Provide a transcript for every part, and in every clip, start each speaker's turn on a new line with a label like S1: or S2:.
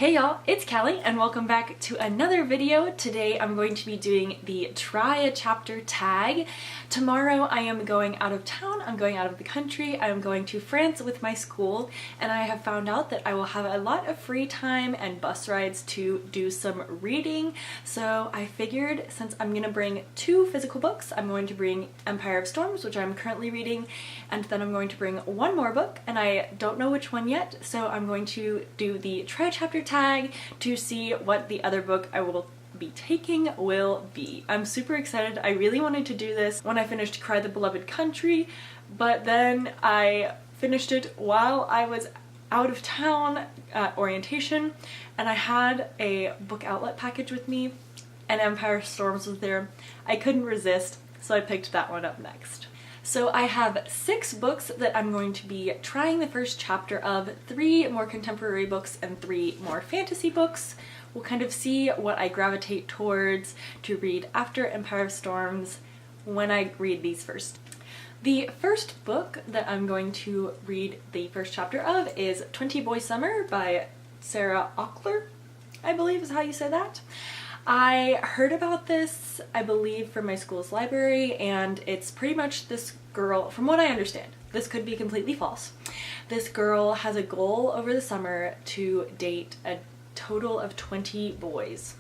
S1: Hey y'all, it's Callie and welcome back to another video. Today I'm going to be doing the try a chapter tag. Tomorrow I am going out of town, I'm going out of the country, I am going to France with my school, and I have found out that I will have a lot of free time and bus rides to do some reading. So I figured since I'm gonna bring two physical books, I'm going to bring Empire of Storms, which I'm currently reading, and then I'm going to bring one more book, and I don't know which one yet, so I'm going to do the try a chapter tag to see what the other book I will be taking will be. I'm super excited. I really wanted to do this when I finished Cry the Beloved Country, but then I finished it while I was out of town at orientation, and I had a book outlet package with me and Empire of Storms was there. I couldn't resist, so I picked that one up next. So I have 6 books that I'm going to be trying the first chapter of, 3 more contemporary books and 3 more fantasy books. We'll kind of see what I gravitate towards to read after Empire of Storms when I read these first. The first book that I'm going to read the first chapter of is 20 Boy Summer by Sarah Ochler, I believe is how you say that. I heard about this, I believe, from my school's library, and it's pretty much this girl, from what I understand, this could be completely false. This girl has a goal over the summer to date a total of 20 boys,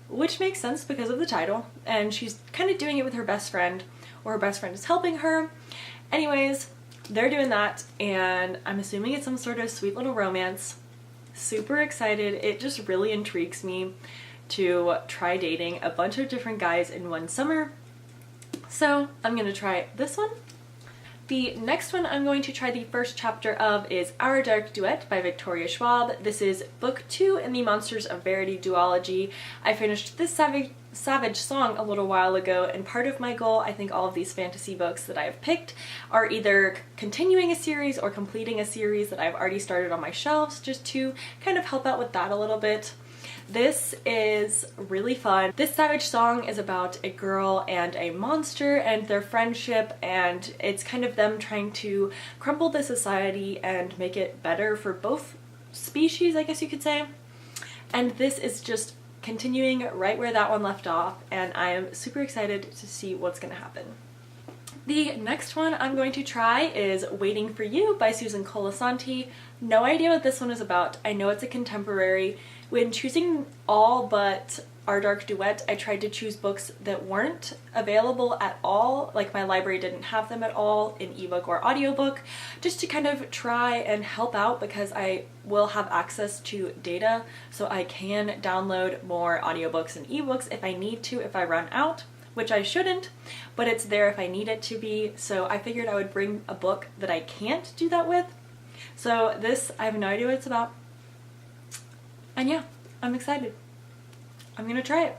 S1: which makes sense because of the title, and she's kind of doing it with her best friend, or her best friend is helping her. Anyways, they're doing that, and I'm assuming it's some sort of sweet little romance. Super excited. It just really intrigues me to try dating a bunch of different guys in one summer. So I'm gonna try this one. The next one I'm going to try the first chapter of is Our Dark Duet by Victoria Schwab. This is book 2 in the Monsters of Verity duology. I finished this Savage Song a little while ago, and part of my goal, I think all of these fantasy books that I have picked are either continuing a series or completing a series that I've already started on my shelves, just to kind of help out with that a little bit. This is really fun. This Savage Song is about a girl and a monster and their friendship, and it's kind of them trying to crumble the society and make it better for both species, I guess you could say. And this is just continuing right where that one left off, and I am super excited to see what's gonna happen. The next one I'm going to try is Waiting for You by Susan Colasanti. No idea what this one is about. I know it's a contemporary. When choosing all but Our Dark Duet, I tried to choose books that weren't available at all, like my library didn't have them at all in ebook or audiobook, just to kind of try and help out because I will have access to data, so I can download more audiobooks and ebooks if I need to, if I run out, which I shouldn't, but it's there if I need it to be, so I figured I would bring a book that I can't do that with. So this, I have no idea what it's about. And yeah, I'm excited. I'm gonna try it,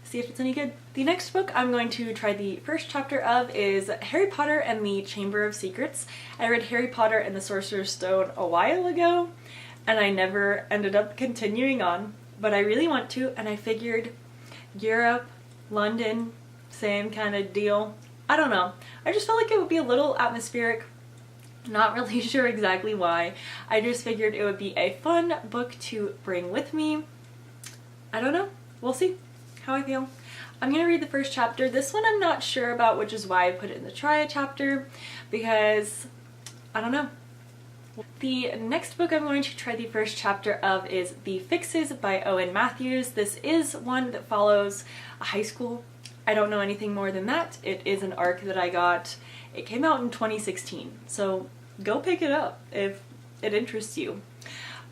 S1: see if it's any good. The next book I'm going to try the first chapter of is Harry Potter and the Chamber of Secrets. I read Harry Potter and the Sorcerer's Stone a while ago, and I never ended up continuing on, but I really want to, and I figured Europe, London, same kind of deal. I don't know. I just felt like it would be a little atmospheric. Not really sure exactly why. I just figured it would be a fun book to bring with me. I don't know. We'll see how I feel. I'm gonna read the first chapter. This one I'm not sure about, which is why I put it in the try a chapter, because I don't know. The next book I'm going to try the first chapter of is The Fixes by Owen Matthews. This is one that follows a high school. I don't know anything more than that. It is an arc that I got. It came out in 2016, so go pick it up if it interests you.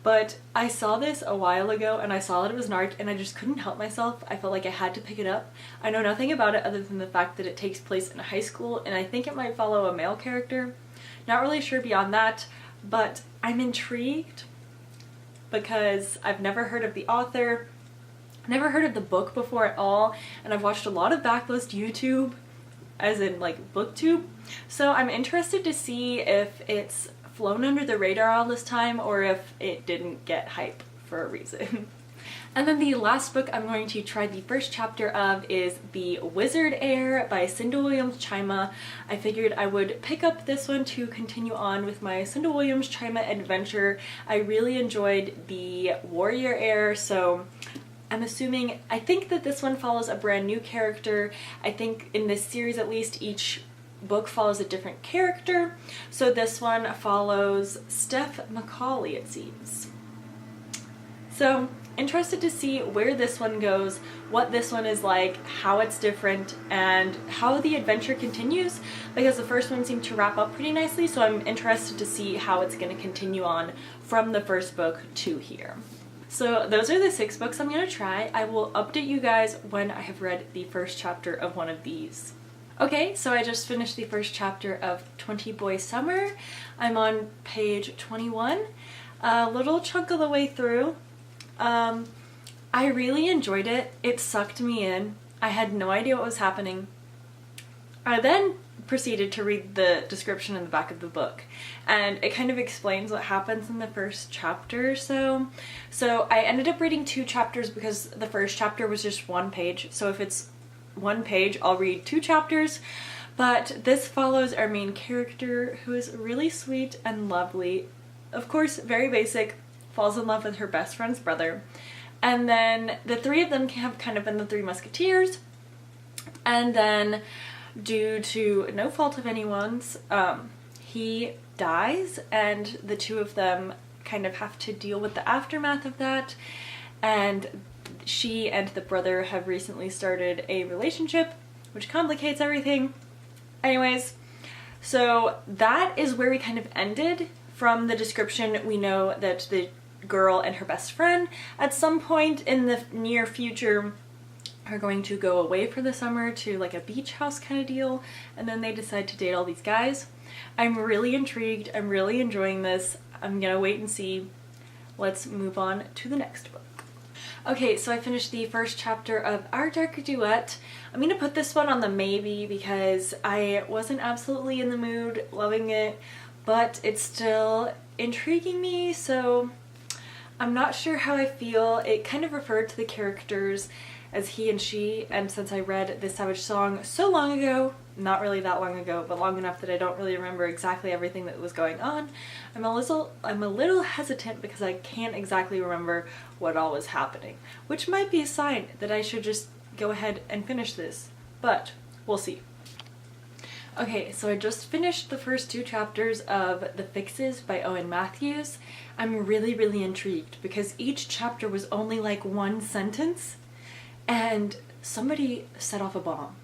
S1: But I saw this a while ago and I saw that it was an arc and I just couldn't help myself. I felt like I had to pick it up. I know nothing about it other than the fact that it takes place in a high school, and I think it might follow a male character. Not really sure beyond that, but I'm intrigued because I've never heard of the author, never heard of the book before at all, and I've watched a lot of backlist YouTube, as in like booktube, so I'm interested to see if it's flown under the radar all this time or if it didn't get hype for a reason. And then the last book I'm going to try the first chapter of is The Wizard Heir by Cinda Williams-Chima. I figured I would pick up this one to continue on with my Cinda Williams-Chima adventure. I really enjoyed The Warrior Heir, so I'm assuming, I think that this one follows a brand new character. I think in this series at least each book follows a different character. So this one follows Steph Macaulay, it seems. So interested to see where this one goes, what this one is like, how it's different, and how the adventure continues, because the first one seemed to wrap up pretty nicely, so I'm interested to see how it's going to continue on from the first book to here. So those are the 6 books I'm going to try. I will update you guys when I have read the first chapter of one of these. Okay, so I just finished the first chapter of 20 Boy Summer. I'm on page 21, a little chunk of the way through. I really enjoyed it. It sucked me in. I had no idea what was happening. I then proceeded to read the description in the back of the book, and it kind of explains what happens in the first chapter or so. So I ended up reading 2 chapters because the first chapter was just 1 page, so if it's 1 page I'll read 2 chapters. But this follows our main character, who is really sweet and lovely. Of course, very basic, falls in love with her best friend's brother. And then the 3 of them have kind of been the 3 musketeers. And then, due to no fault of anyone's, he dies, and the 2 of them kind of have to deal with the aftermath of that. And she and the brother have recently started a relationship, which complicates everything. Anyways, so that is where we kind of ended. From the description, we know that the girl and her best friend at some point in the near future are going to go away for the summer to like a beach house kind of deal, and then they decide to date all these guys. I'm really intrigued. I'm really enjoying this. I'm gonna wait and see. Let's move on to the next book. Okay, so I finished the first chapter of Our Dark Duet. I'm gonna put this one on the maybe because I wasn't absolutely in the mood loving it, but it's still intriguing me, so I'm not sure how I feel. It kind of referred to the characters as he and she, and since I read The Savage Song so long ago, not really that long ago, but long enough that I don't really remember exactly everything that was going on, I'm a little hesitant because I can't exactly remember what all was happening, which might be a sign that I should just go ahead and finish this, but we'll see. Okay, so I just finished the first 2 chapters of The Fixes by Owen Matthews. I'm really intrigued because each chapter was only like 1 sentence, and somebody set off a bomb,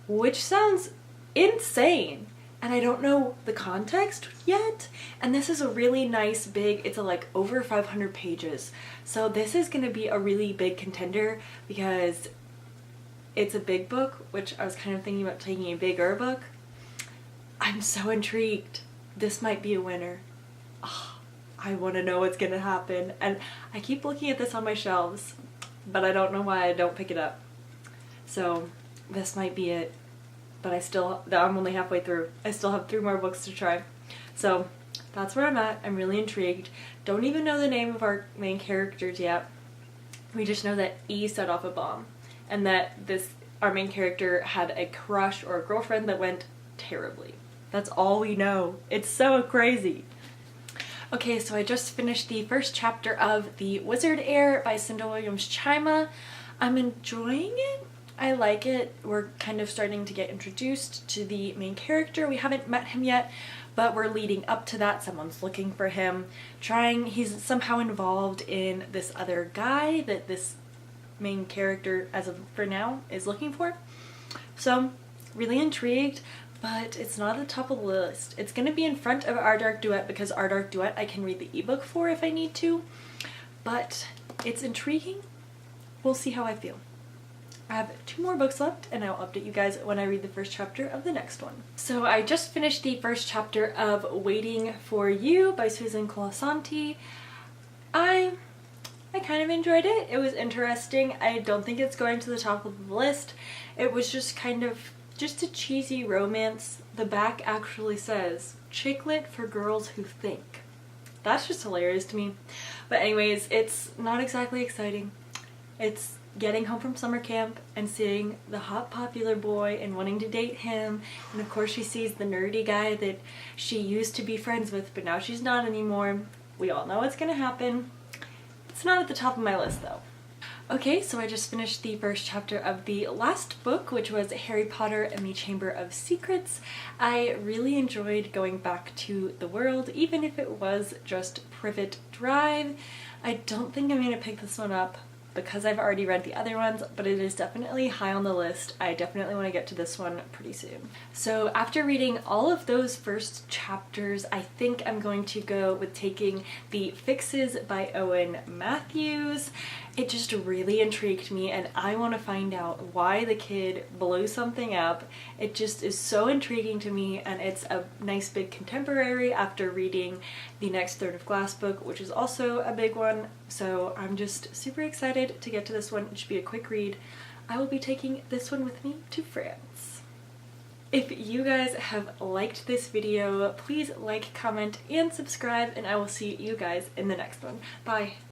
S1: which sounds insane, and I don't know the context yet. And this is a really nice big, it's like over 500 pages, so this is gonna be a really big contender because it's a big book, which I was kind of thinking about taking a bigger book. I'm so intrigued. This might be a winner. Oh, I want to know what's gonna happen, and I keep looking at this on my shelves, but I don't know why I don't pick it up. So this might be it, but I'm only halfway through. I still have 3 more books to try. So that's where I'm at. I'm really intrigued. Don't even know the name of our main characters yet. We just know that E set off a bomb, and that our main character had a crush or a girlfriend that went terribly. That's all we know. It's so crazy. Okay, so I just finished the first chapter of The Wizard Heir by Cinda Williams-Chima. I'm enjoying it. I like it. We're kind of starting to get introduced to the main character. We haven't met him yet, but we're leading up to that. Someone's looking for him. He's somehow involved in this other guy that this main character, as of for now, is looking for. So really intrigued, but it's not at the top of the list. It's going to be in front of Our Dark Duet because Our Dark Duet I can read the ebook for if I need to, but it's intriguing. We'll see how I feel. I have 2 more books left, and I'll update you guys when I read the first chapter of the next one. So I just finished the first chapter of Waiting for You by Susan Colasanti. I kind of enjoyed it. It was interesting. I don't think it's going to the top of the list. It was just kind of just a cheesy romance. The back actually says, "Chick lit for girls who think." That's just hilarious to me. But anyways, it's not exactly exciting. It's getting home from summer camp and seeing the hot popular boy and wanting to date him, and of course she sees the nerdy guy that she used to be friends with but now she's not anymore. We all know what's gonna happen. It's not at the top of my list though. Okay, so I just finished the first chapter of the last book, which was Harry Potter and the Chamber of Secrets. I really enjoyed going back to the world, even if it was just Privet Drive. I don't think I'm going to pick this one up because I've already read the other ones, but it is definitely high on the list. I definitely want to get to this one pretty soon. So after reading all of those first chapters, I think I'm going to go with taking the Fixes by Owen Matthews. It just really intrigued me and I want to find out why the kid blew something up. It just is so intriguing to me, and it's a nice big contemporary after reading the next Third of Glass book, which is also a big one. So I'm just super excited to get to this one. It should be a quick read. I will be taking this one with me to France. If you guys have liked this video, please like, comment, and subscribe, and I will see you guys in the next one. Bye!